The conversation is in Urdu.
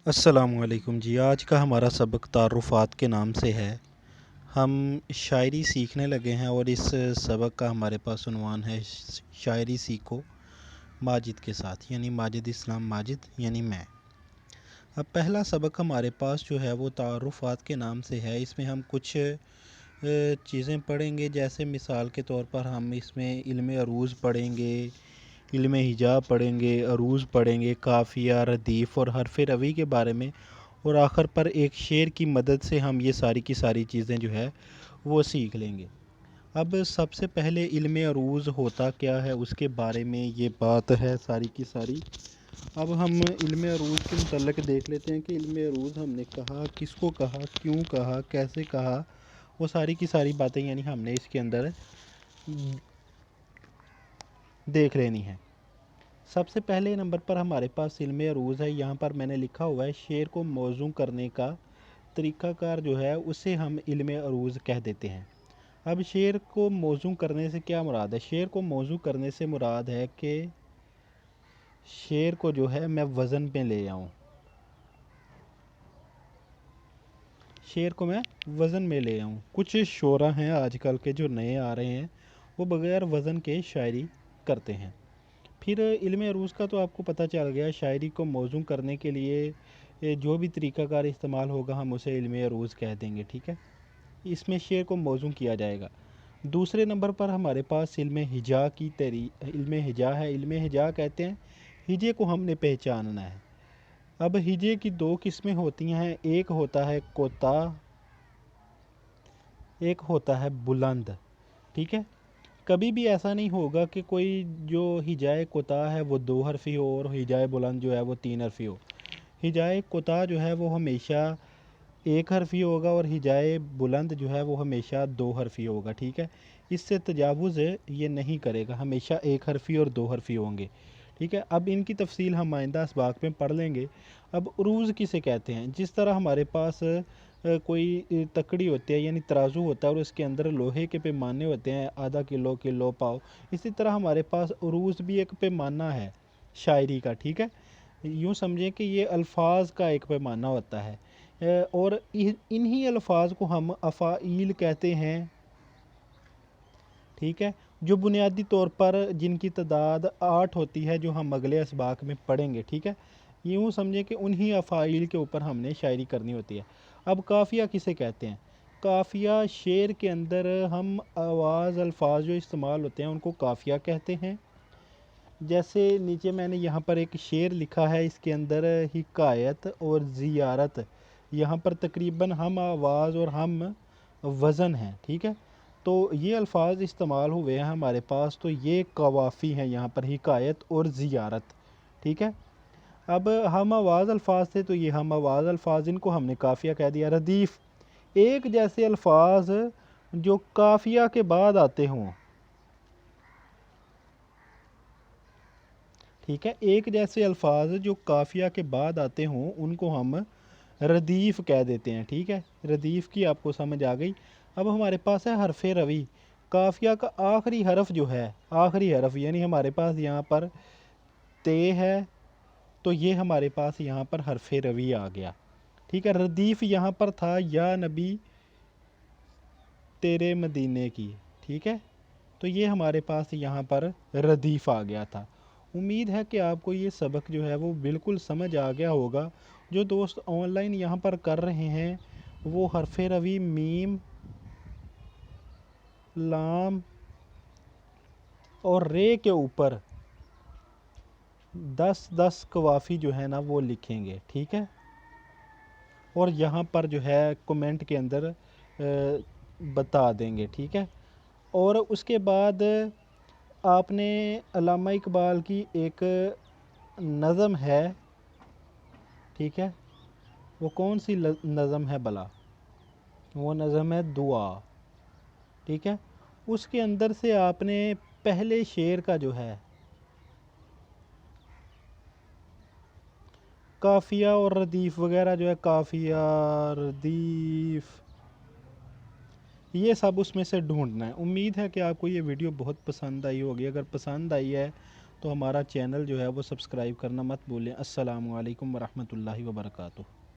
السلام علیکم جی، آج کا ہمارا سبق تعارفات کے نام سے ہے۔ ہم شاعری سیکھنے لگے ہیں اور اس سبق کا ہمارے پاس عنوان ہے شاعری سیکھو ماجد کے ساتھ، یعنی ماجد اسلام ماجد یعنی میں۔ اب پہلا سبق ہمارے پاس جو ہے وہ تعارفات کے نام سے ہے۔ اس میں ہم کچھ چیزیں پڑھیں گے، جیسے مثال کے طور پر ہم اس میں علم عروض پڑھیں گے، علم ہجا پڑھیں گے، عروض پڑھیں گے، قافیہ، ردیف اور حرف روی کے بارے میں، اور آخر پر ایک شعر کی مدد سے ہم یہ ساری کی ساری چیزیں جو ہے وہ سیکھ لیں گے۔ اب سب سے پہلے علم عروض ہوتا کیا ہے اس کے بارے میں یہ بات ہے ساری کی ساری۔ اب ہم علم عروض کے متعلق دیکھ لیتے ہیں کہ علم عروض ہم نے کہا، کس کو کہا، کیوں کہا، کیسے کہا، وہ ساری کی ساری باتیں یعنی ہم نے اس کے اندر دیکھ لینی ہے۔ سب سے پہلے نمبر پر ہمارے پاس علم عروض ہے۔ یہاں پر میں نے لکھا ہوا ہے شعر کو موزوں کرنے کا طریقہ کار جو ہے اسے ہم علم عروض کہہ دیتے ہیں۔ اب شعر کو موزوں کرنے سے کیا مراد ہے؟ شعر کو موزوں کرنے سے مراد ہے کہ شعر کو جو ہے میں وزن پہ لے آؤں، شعر کو میں وزن میں لے آؤں۔ کچھ شعراء ہیں آج کل کے جو نئے آ رہے ہیں، وہ بغیر وزن کے شاعری کرتے ہیں۔ پھر علم عروض کا تو آپ کو پتہ چل گیا، شاعری کو موزوں کرنے کے لیے جو بھی طریقہ کار استعمال ہوگا ہم اسے علم عروض کہہ دیں گے، ٹھیک ہے؟ اس میں شعر کو موزوں کیا جائے گا۔ دوسرے نمبر پر ہمارے پاس علم ہجا علم ہجا ہے۔ علم ہجا کہتے ہیں ہجے کو ہم نے پہچاننا ہے۔ اب ہجے کی دو قسمیں ہوتی ہیں، ایک ہوتا ہے کوتا، ایک ہوتا ہے بلند، ٹھیک ہے؟ کبھی بھی ایسا نہیں ہوگا کہ کوئی جو ہجائے کوتا ہے وہ 2 حرفی ہو اور ہجائے بلند جو ہے وہ 3 حرفی ہو۔ ہجائے کوتا جو ہے وہ ہمیشہ 1 حرفی ہوگا اور ہجائے بلند جو ہے وہ ہمیشہ 2 حرفی ہوگا، ٹھیک ہے؟ اس سے تجاوز یہ نہیں کرے گا، ہمیشہ 1 حرفی اور 2 حرفی ہوں گے، ٹھیک ہے؟ اب ان کی تفصیل ہم آئندہ اسباق میں پڑھ لیں گے۔ اب عروض کسے کہتے ہیں؟ جس طرح ہمارے پاس کوئی تکڑی ہوتی ہے یعنی ترازو ہوتا ہے اور اس کے اندر لوہے کے پیمانے ہوتے ہیں، آدھا کلو، کلو، پاؤ، اسی طرح ہمارے پاس عروض بھی ایک پیمانہ ہے شاعری کا، ٹھیک ہے؟ یوں سمجھیں کہ یہ الفاظ کا ایک پیمانہ ہوتا ہے، اور انہی الفاظ کو ہم افاعیل کہتے ہیں، ٹھیک ہے؟ جو بنیادی طور پر جن کی تعداد 8 ہوتی ہے، جو ہم اگلے اسباق میں پڑھیں گے، ٹھیک ہے؟ یوں سمجھیں کہ انہی افاعیل کے اوپر ہم نے شاعری کرنی ہوتی ہے۔ اب قافیہ کسے کہتے ہیں؟ قافیہ شعر کے اندر ہم آواز الفاظ جو استعمال ہوتے ہیں ان کو قافیہ کہتے ہیں۔ جیسے نیچے میں نے یہاں پر ایک شعر لکھا ہے، اس کے اندر حکایت اور زیارت، یہاں پر تقریباً ہم آواز اور ہم وزن ہیں، ٹھیک ہے؟ تو یہ الفاظ استعمال ہوئے ہیں ہمارے پاس، تو یہ قوافی ہیں یہاں پر، حکایت اور زیارت، ٹھیک ہے؟ اب ہم آواز الفاظ تھے تو یہ ہم آواز الفاظ، ان کو ہم نے قافیہ کہہ دیا۔ ردیف، ایک جیسے الفاظ جو قافیہ کے بعد آتے ہوں، ٹھیک ہے؟ ایک جیسے الفاظ جو قافیہ کے بعد آتے ہوں ان کو ہم ردیف کہہ دیتے ہیں، ٹھیک ہے؟ ردیف کی آپ کو سمجھ آ گئی۔ اب ہمارے پاس ہے حرف روی۔ قافیہ کا آخری حرف جو ہے، آخری حرف یعنی ہمارے پاس یہاں پر تے ہے، تو یہ ہمارے پاس یہاں پر حرف روی آ گیا، ٹھیک ہے؟ ردیف یہاں پر تھا یا نبی تیرے مدینے کی، ٹھیک ہے؟ تو یہ ہمارے پاس یہاں پر ردیف آ گیا تھا۔ امید ہے کہ آپ کو یہ سبق جو ہے وہ بالکل سمجھ آ گیا ہوگا۔ جو دوست آن لائن یہاں پر کر رہے ہیں وہ حرف روی میم، لام اور رے کے اوپر 10 قوافی جو ہے نا وہ لکھیں گے، ٹھیک ہے؟ اور یہاں پر جو ہے کومنٹ کے اندر بتا دیں گے، ٹھیک ہے؟ اور اس کے بعد آپ نے علامہ اقبال کی ایک نظم ہے، ٹھیک ہے؟ وہ کون سی نظم ہے بلا؟ وہ نظم ہے دعا، ٹھیک ہے؟ اس کے اندر سے آپ نے پہلے شعر کا جو ہے قافیہ اور ردیف وغیرہ جو ہے، قافیہ، ردیف، یہ سب اس میں سے ڈھونڈنا ہے۔ امید ہے کہ آپ کو یہ ویڈیو بہت پسند آئی ہوگی۔ اگر پسند آئی ہے تو ہمارا چینل جو ہے وہ سبسکرائب کرنا مت بھولیں۔ السلام علیکم ورحمۃ اللہ وبرکاتہ۔